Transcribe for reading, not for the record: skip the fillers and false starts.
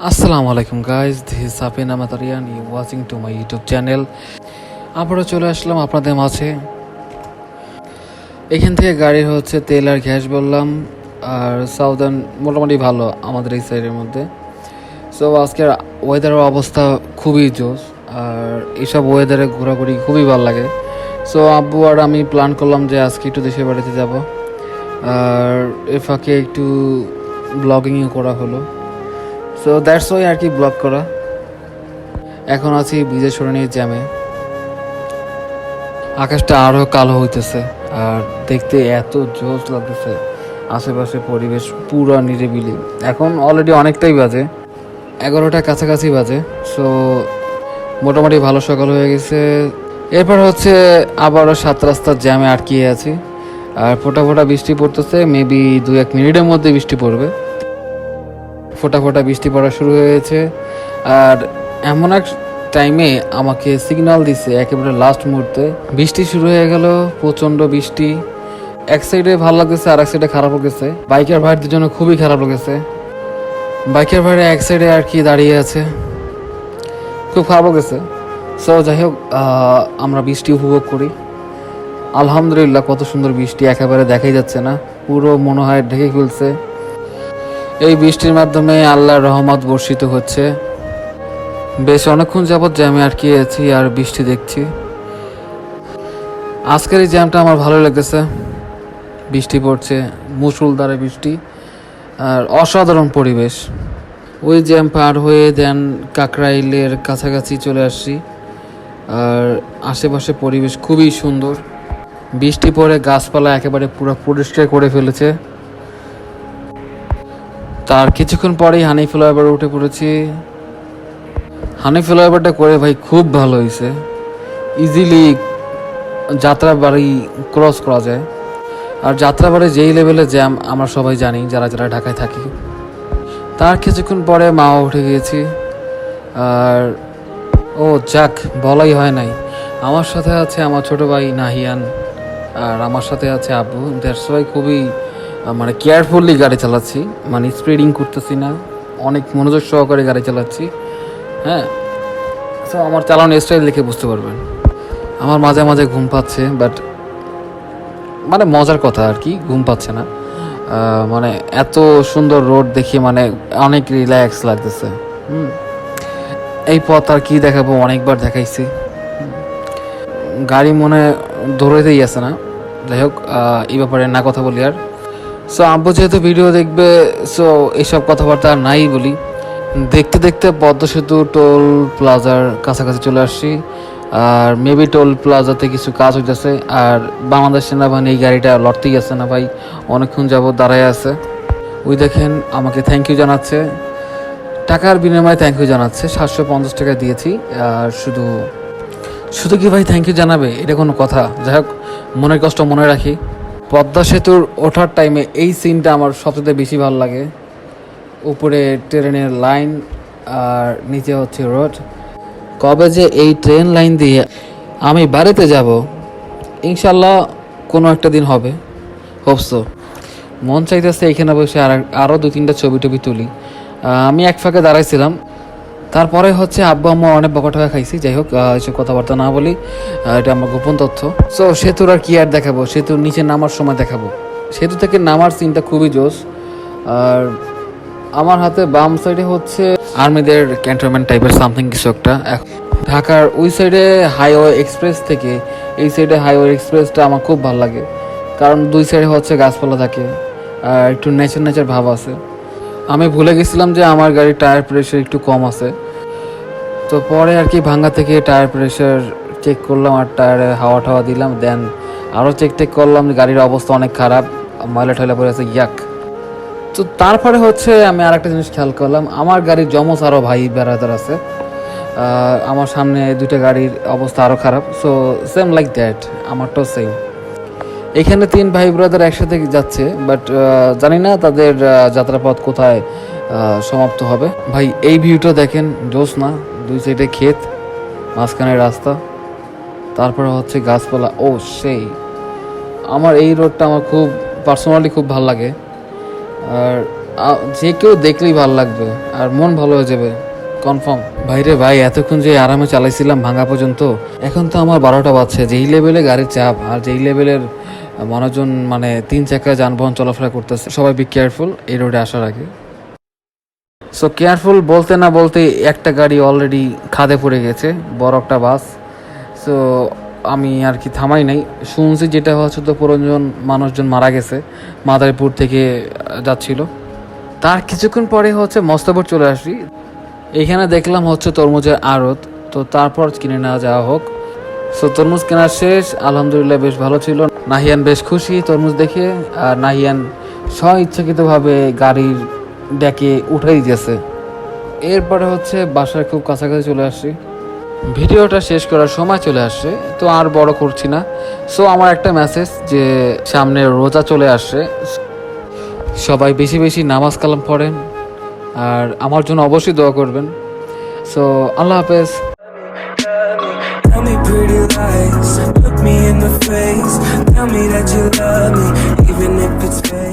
আসসালামু আলাইকুম guys, this is Shafin Arian, you watching to my YouTube channel. আবারও চলে আসলাম আপনাদের মাঝে। এখান থেকে গাড়ির হচ্ছে তেল আর গ্যাস বললাম, আর সাউদার্ন মোটামুটি ভালো আমাদের এই সাইডের মধ্যে। সো আজকের ওয়েদারের অবস্থা খুবই জোস, আর এইসব ওয়েদারে ঘোরাঘুরি খুবই ভালো লাগে। সো আব্বু আর আমি প্ল্যান করলাম যে আজকে একটু দেশের বাড়িতে যাব, আর এর ফাঁকে একটু ব্লগিংও করা হলো। সো দ্যাটস ওয়াই আর কি ব্লগ করা। এখন আছি ব্রিজের সরণির জ্যামে। আকাশটা আরও কালো হইতেছে, আর দেখতে এত জোস লাগতেছে। আশেপাশে পরিবেশ পুরো নিরিবিলি। এখন অলরেডি অনেকটাই বাজে, 11টার কাছাকাছি বাজে। সো মোটামুটি ভালো সকাল হয়ে গেছে। এরপর হচ্ছে আবারও 7 রাস্তার জ্যামে আটকিয়ে আছি, আর ফোটা ফোটা বৃষ্টি পড়তেছে। মেবি 2-1 মিনিটের মধ্যে বৃষ্টি পড়বে। ফোটা ফোটা বৃষ্টি পড়া শুরু হয়েছে, আর এমন এক টাইমে আমাকে সিগন্যাল দিছে একেবারে লাস্ট মুহূর্তে। বৃষ্টি শুরু হয়ে গেল, প্রচণ্ড বৃষ্টি। এক সাইডে ভালো লাগতেছে, আর এক সাইডে খারাপ লাগতেছে। বাইকের ভাইদের জন্য খুবই খারাপ লাগতেছে। বাইকের ভাইরা এক সাইডে আর কি দাঁড়িয়ে আছে, খুব খারাপ লাগতেছে। সো যাই হোক, আমরা বৃষ্টি উপভোগ করি। আলহামদুলিল্লাহ, কত সুন্দর বৃষ্টি, একেবারে দেখাই যাচ্ছে না, পুরো মনে হয় ঢেকে ফেলছে। এই বৃষ্টির মাধ্যমে আল্লাহর রহমত বর্ষিত হচ্ছে। বেশ অনেকক্ষণ যাবৎ জ্যামে আটকে আছি আর বৃষ্টি দেখছি। আজকের এই জ্যামটা আমার ভালো লেগেছে। বৃষ্টি পড়ছে, মুষলধারে বৃষ্টি, আর অসাধারণ পরিবেশ। ওই জ্যাম পার হয়ে দেন কাকরাইলের কাছাকাছি চলে আসছি, আর আশেপাশে পরিবেশ খুবই সুন্দর। বৃষ্টি পড়ে গাছপালা একেবারে পুরো পরিষ্কার করে ফেলেছে। তার কিছুক্ষণ পরেই হানি ফ্লাইওভারে উঠে পড়েছি। হানি ফ্লাইওভারটা করে ভাই খুব ভালো হয়েছে। ইজিলি যাত্রাবাড়ি ক্রস করা যায়। আর যাত্রাবাড়ি যেই লেভেলে জ্যাম আমরা সবাই জানি, যারা যারা ঢাকায় থাকি। তার কিছুক্ষণ পরে মাও উঠে গিয়েছি। আর ও যাক, বলাই হয় নাই, আমার সাথে আছে আমার ছোট ভাই নাহিয়ান, আর আমার সাথে আছে আব্বু। দ্যাটস ওয়াই খুবই মানে কেয়ারফুলি গাড়ি চালাচ্ছি, মানে স্পিডিং করতেছি না, অনেক মনোযোগ সহকারে গাড়ি চালাচ্ছি। হ্যাঁ, সো আমার চালানোর স্টাইল দেখে বুঝতে পারবেন। আমার মাঝে মাঝে ঘুম পাচ্ছে, বাট মানে মজার কথা আর কি, ঘুম পাচ্ছে না। মানে এত সুন্দর রোড দেখি, মানে অনেক রিল্যাক্স লাগতেছে। এই পথ আর কি দেখাবো, অনেকবার দেখাইছি, গাড়ি মনে ধরেতেই আছে না। যাই হোক, এই ব্যাপারে না কথা বলি আর। সো আব্বু যেহেতু ভিডিও দেখবে, সো এইসব কথাবার্তা আর নাই বলি। দেখতে দেখতে পদ্মা সেতু টোল প্লাজার কাছাকাছি চলে আসছি, আর মেবি টোল প্লাজাতে কিছু কাজ হইতেছে। আর বাংলাদেশ সেনাবাহিনী এই গাড়িটা লড়তেই আছে না ভাই, অনেকক্ষণ যাবত দাঁড়ায় আছে। ওই দেখেন আমাকে থ্যাংক ইউ জানাচ্ছে, টাকার বিনিময়ে থ্যাংক ইউ জানাচ্ছে। 750 টাকা দিয়েছি। আর শুধু শুধু কি ভাই থ্যাংক ইউ জানাবে, এটা কোনো কথা? যাই হোক, মনের কষ্ট মনে রাখি। পদ্মা সেতুর ওঠার টাইমে এই সিনটা আমার সবচেয়ে বেশি ভালো লাগে। উপরে ট্রেনের লাইন, আর নিচে হচ্ছে রোড। কবে যে এই ট্রেন লাইন দিয়ে আমি বাড়িতে যাব, ইনশাল্লাহ কোনো একটা দিন হবে, হোপসো। মন চাইতেছে এখানে বসে আরও 2-3টা ছবি টবি তুলি। আমি এক ফাঁকে দাঁড়াইছিলাম, তারপরে হচ্ছে আব্বু আম্মা অনেক বকা টাকা খাইছি। যাই হোক, এসব কথাবার্তা না বলি, এটা আমার গোপন তথ্য। সো সেতুর আর কি আর দেখাবো, সেতুর নিচে নামার সময় দেখাবো। সেতু থেকে নামার সিনটা খুবই জোস। আর আমার হাতে বাম সাইডে হচ্ছে আর্মিদের ক্যান্টনমেন্ট টাইপের সামথিং কিছু একটা। ঢাকার ওই সাইডে হাইওয়ে এক্সপ্রেস থেকে এই সাইডে হাইওয়ে এক্সপ্রেসটা আমার খুব ভালো লাগে, কারণ দুই সাইডে হচ্ছে গাছপালা থাকে, আর একটু নেচার নেচার ভাব আছে। আমি ভুলে গেছিলাম যে আমার গাড়ির টায়ার প্রেশার একটু কম আছে। তো পরে আর কি ভাঙ্গা থেকে টায়ার প্রেশার চেক করলাম, আর টায়ারে হাওয়া টাওয়া দিলাম। দেন আরও চেক করলাম, গাড়ির অবস্থা অনেক খারাপ, ময়লা টয়লা পড়ে আছে, ইয়াক। তো তারপরে হচ্ছে আমি আর একটা জিনিস খেয়াল করলাম, আমার গাড়ির জমজ আরও ভাই বেড়াদার আছে। আমার সামনে 2টা গাড়ির অবস্থা আরও খারাপ। সো সেম লাইক দ্যাট, আমারটাও সেম। এখানে 3 ভাই ব্রাদার একসাথে যাচ্ছে, বাট জানি না তাদের যাত্রাপথ কোথায় সমাপ্ত হবে। ভাই এই ভিউটা দেখেন, জোস না? 2 সাইডে ক্ষেত, মাঝখানে রাস্তা, তারপরে হচ্ছে গাছপালা। ও সেই, আমার এই রোডটা আমার খুব পার্সোনালি খুব ভালো লাগে। আর যে কেউ দেখলেই ভালো লাগবে আর মন ভালো হয়ে যাবে কনফার্ম। ভাইরে ভাই, এতক্ষণ যে আরামে চালাইছিলাম ভাঙা পর্যন্ত, এখন তো আমার 12টা বাজছে। যেই লেভেলে গাড়ির চাপ আর যেই লেভেলের মানুষজন মানে 3 চাকা যানবাহন চলাফেরা করতেছে, সবাই বি কেয়ারফুল এই রোডে আসার আগে। সো কেয়ারফুল বলতে না বলতে একটা গাড়ি অলরেডি খাদে পড়ে গেছে, বড় একটা বাস। সো আমি আর কি থামাই নাই, শুনছি যেটা হচ্ছে তো 15 মানুষজন মারা গেছে, মাদারীপুর থেকে যাচ্ছিল। তার কিছুক্ষণ পরে হচ্ছে মস্তবর চলে আসি, এখানে দেখলাম হচ্ছে তরমুজের আড়ত, তো তারপর কিনে নেওয়া যাওয়া হোক। সো তরমুজ কেনা শেষ, আলহামদুলিল্লাহ বেশ ভালো ছিল। নাহিয়ান বেশ খুশি তরমুজ দেখে, আর নাহিয়ান স্ব ইচ্ছাকৃতভাবে গাড়ির ডেকে উঠাই দিয়েছে। এরপরে হচ্ছে বাসার খুব কাছাকাছি চলে আসছি, ভিডিওটা শেষ করার সময় চলে আসছে, তো আর বড় করছি না। সো আমার একটা মেসেজ যে সামনে রোজা চলে আসছে, সবাই বেশি বেশি নামাজ কালাম পড়েন আর আমার জন্য অবশ্যই দোয়া করবেন। সো আল্লাহ হাফেজ। Tell me pretty lies, look me in the face, tell me that you love me, even if it's fake.